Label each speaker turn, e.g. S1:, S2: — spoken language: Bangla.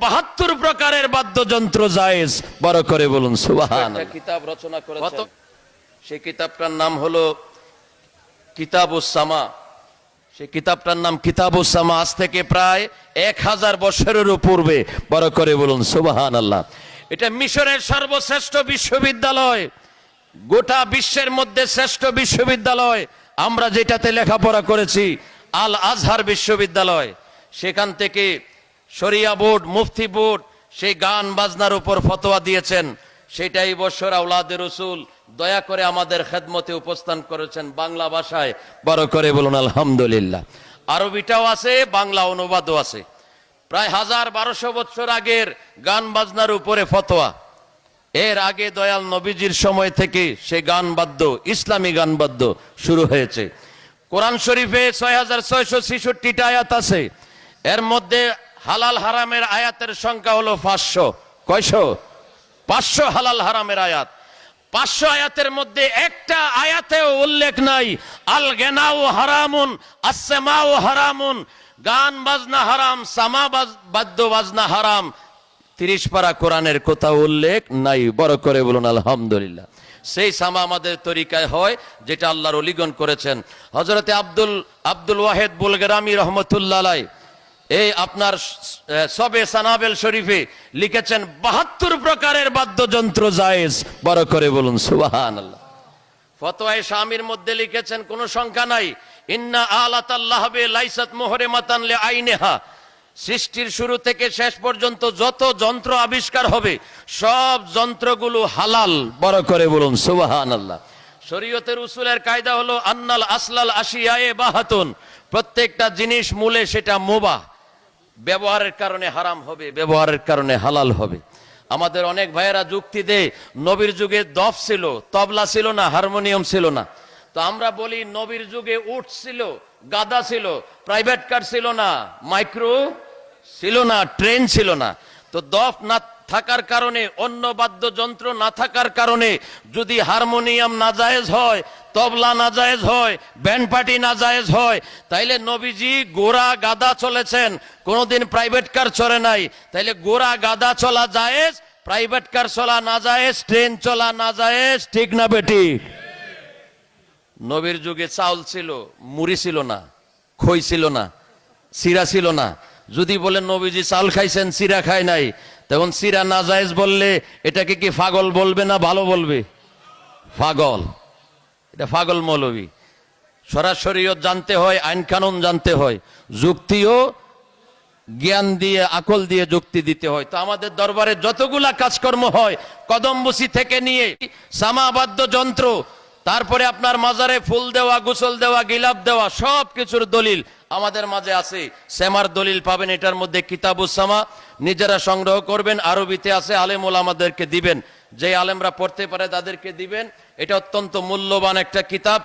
S1: 72 প্রকারের বাদ্যযন্ত্র জায়েজ। বড় করে বলুন সুবহানাল্লাহ। কিতাব রচনা করেছেন, সেই কিতাবটার নাম হলো কিতাবুস সামা। সেই কিতাবটার নাম কিতাবুস সামা। আজ থেকে প্রায় 1000 বছরেরও পূর্বে। বড় করে বলুন সুবহানাল্লাহ। এটা মিশরের সর্বশ্রেষ্ঠ বিশ্ববিদ্যালয়, গোটা বিশ্বের মধ্যে শ্রেষ্ঠ বিশ্ববিদ্যালয়। আমরা যেটাতে লেখাপড়া করেছি আল আজহার বিশ্ববিদ্যালয়। সেখান থেকে শরিয়া বোর্ড, মুফতি বোর্ড সেই গান বাজনার উপর ফতোয়া দিয়েছেন। সেটাই বছর আওলাদে রসুল দয়া করে আমাদের খেদমতে উপস্থান করেছেন বাংলা ভাষায়। বড় করে বলুন আলহামদুলিল্লাহ। আরবিটাও আছে, বাংলা অনুবাদও আছে। প্রায় 1200 বছর আগের গান বাজনার উপরে ফতোয়া। এর আগে দয়াল নবীজির সময় থেকে সে গান বাদ্য, ইসলামী গান বাদ্য শুরু হয়েছে। কোরআন শরীফে 6666টা আয়াত আছে। এর মধ্যে হালাল হারামের আয়াতের সংখ্যা হলো 500। কয়শো? 500 হালাল হারামের আয়াত। 500 আয়াতের মধ্যে একটা আয়াতেও উল্লেখ নাই আল গেনাউ হারামুন আসসামাউ হারামুন, গান বাজনা হারাম, সামা বাদ্য বাজনা হারাম। 30 পারা কোরআনের কোথাও উল্লেখ নাই। বড় করে বলুন আলহামদুলিল্লাহ। সেই সামা আমাদের তরিকায় হয়, যেটা আল্লাহর ওলিগণ করেছেন। হযরতে আব্দুল ওয়াহেদ বুলগেরামি রহমতুল্লাহ আলাইহি এই আপনার সবে সানাবেল শরীফে লিখেছেন 72 প্রকারের বাদ্যযন্ত্র জায়েজ। বড় করে বলুন সুবহানাল্লাহ। ফতোয়ায়ে শামির মধ্যে লিখেছেন কোনো সংখ্যা নাই, ইন্না আলাতাল্লাহ বে লাইসাত মুহরিমাতান লি আইনিহা। সৃষ্টির শুরু থেকে শেষ পর্যন্ত যত যন্ত্র আবিষ্কার হবে সব যন্ত্রগুলো হালাল। বড় করে বলুন সুবহানাল্লাহ। শরীয়তের উসুলের কায়দা হলো আন্নাল আসলাল আশিয়ায়ে বাহাতুন, প্রত্যেকটা জিনিস মূলে সেটা মুবাহ, ব্যবহারের কারণে হারাম হবে, ব্যবহারের কারণে হালাল হবে। আমাদের অনেক ভাইয়েরা যুক্তি দেয় নবীর যুগে দফ ছিল, তবলা ছিল না, হারমোনিয়াম ছিল না। তো আমরা বলি নবীর যুগে উট ছিল, গাদা ছিল, প্রাইভেট কার ছিল না, মাইক্রো ছিল না, ট্রেন ছিল না। তো দফ না থাকার কারণে, অন্য বাদ্যযন্ত্র না থাকার কারণে যদি হারমোনিয়াম নাজায়েজ হয়, তবলা নাজায়েজ হয়, ব্যান্ড পার্টি নাজায়েজ হয়, তাইলে নবীজি গোরা গাদা চলেছেন, কোনোদিন প্রাইভেট কার চলে নাই। তাইলে গোরা গাদা চলা জায়েজ, প্রাইভেট কার চলা নাজায়েজ, ট্রেন চলা নাজায়েজ। ঠিক না বেটি? নবীর যুগে চাউল ছিল, মুড়ি ছিল না, খই ছিল না, সিরা ছিল না। যদি বলেন নবীজি চাউল খাইছেন, সিরা খায় নাই, তখন সিরা নাজায়েজ বললে এটাকে কি পাগল বলবে না ভালো বলবে? পাগল। এটা পাগল মৌলবী। শরীয়ত জানতে হয়, আইন কানুন জানতে হয়, যুক্তিও জ্ঞান দিয়ে, আকল দিয়ে যুক্তি দিতে হয়। তো আমাদের দরবারে যতগুলা কাজকর্ম হয়, কদমবুসি থেকে নিয়ে সামাবাদ্য যন্ত্র, তারপরে আপনার মাজারে ফুল দেওয়া, গোসল দেওয়া, গিলাপ দেওয়া, সব কিছুর দলিল আমাদের মাঝে আছে। সেমার দলিল পাবেন এটার মধ্যে কিতাবুস সামা। নিজেরা সংগ্রহ করবেন, আরবিতে আছে, আলেম ওলামাদেরকে দিবেন, যে আলেমরা পড়তে পারে তাদেরকে দিবেন। এটা অত্যন্ত মূল্যবান একটা কিতাব।